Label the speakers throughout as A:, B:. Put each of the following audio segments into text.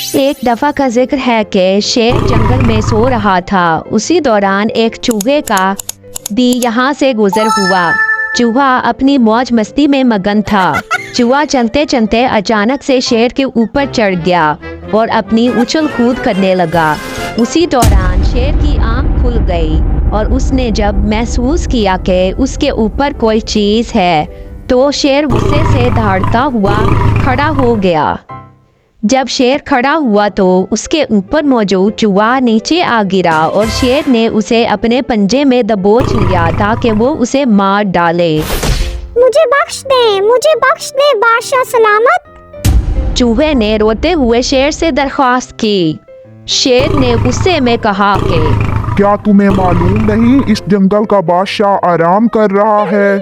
A: एक दफा का जिक्र है कि शेर जंगल में सो रहा था। उसी दौरान एक चूहे का भी यहाँ से गुजर हुआ। चूहा अपनी मौज मस्ती में मगन था। चूहा चलते चलते अचानक से शेर के ऊपर चढ़ गया और अपनी उछल कूद करने लगा। उसी दौरान शेर की आंख खुल गई और उसने जब महसूस किया कि उसके ऊपर कोई चीज है तो शेर गुस्से से दहाड़ता हुआ खड़ा हो गया। जब शेर खड़ा हुआ तो उसके ऊपर मौजूद चूहा नीचे आ गिरा और शेर ने उसे अपने पंजे में दबोच लिया ताकि वो उसे मार डाले।
B: मुझे बख्श दे बादशाह सलामत।
A: चूहे ने रोते हुए शेर से दरख्वास्त की। शेर ने गुस्से में कहा कि
C: क्या तुम्हें मालूम नहीं इस जंगल का बादशाह आराम कर रहा है?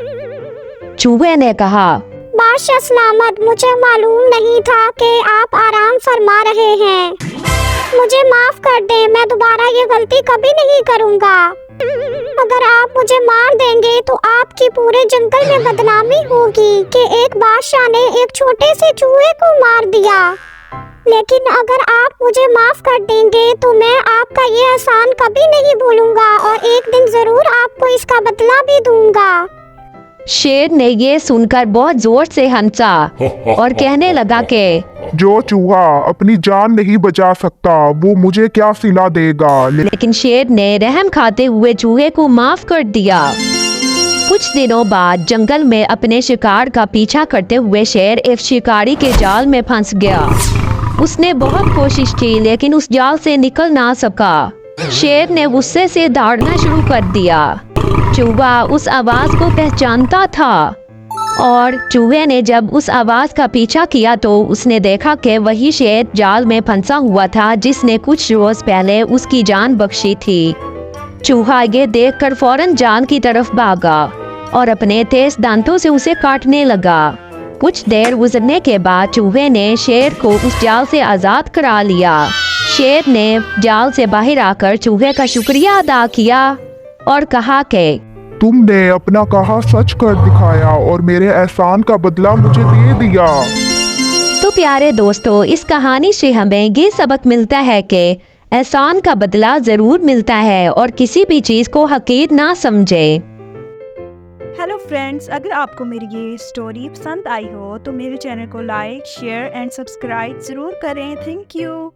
A: चूहे ने कहा,
B: बादशाह सलामत, मुझे मालूम नहीं था कि आप आराम फरमा रहे हैं। मुझे माफ कर दें, मैं दोबारा ये गलती कभी नहीं करूँगा। अगर आप मुझे मार देंगे तो आपकी पूरे जंगल में बदनामी होगी कि एक बादशाह ने एक छोटे से चूहे को मार दिया। लेकिन अगर आप मुझे माफ कर देंगे तो मैं आपका ये एहसान कभी नहीं भूलूंगा और एक दिन जरूर आपको इसका बदला भी दूंगा।
A: शेर ने ये सुनकर बहुत जोर से हंसा और कहने लगा कि
C: जो चूहा अपनी जान नहीं बचा सकता वो मुझे क्या सिला देगा।
A: लेकिन शेर ने रहम खाते हुए चूहे को माफ कर दिया। कुछ दिनों बाद जंगल में अपने शिकार का पीछा करते हुए शेर एक शिकारी के जाल में फंस गया। उसने बहुत कोशिश की लेकिन उस जाल से निकल ना सका। शेर ने गुस्से से दहाड़ना शुरू कर दिया। चूहा उस आवाज को पहचानता था और चूहे ने जब उस आवाज का पीछा किया तो उसने देखा कि वही शेर जाल में फंसा हुआ था जिसने कुछ रोज पहले उसकी जान बख्शी थी। चूहा ये देखकर फौरन जाल की तरफ भागा और अपने तेज दांतों से उसे काटने लगा। कुछ देर गुजरने के बाद चूहे ने शेर को उस जाल से आज़ाद करा लिया। शेर ने जाल से बाहर आकर चूहे का शुक्रिया अदा किया और कहा कि
C: तुमने अपना कहा सच कर दिखाया और मेरे एहसान का बदला मुझे दे दिया।
A: तो प्यारे दोस्तों, इस कहानी से हमें ये सबक मिलता है कि एहसान का बदला जरूर मिलता है और किसी भी चीज को हकीर ना समझे।
D: हेलो फ्रेंड्स, अगर आपको मेरी ये स्टोरी पसंद आई हो तो मेरे चैनल को लाइक, शेयर एंड सब्सक्राइब ज़रूर करें। Thank you.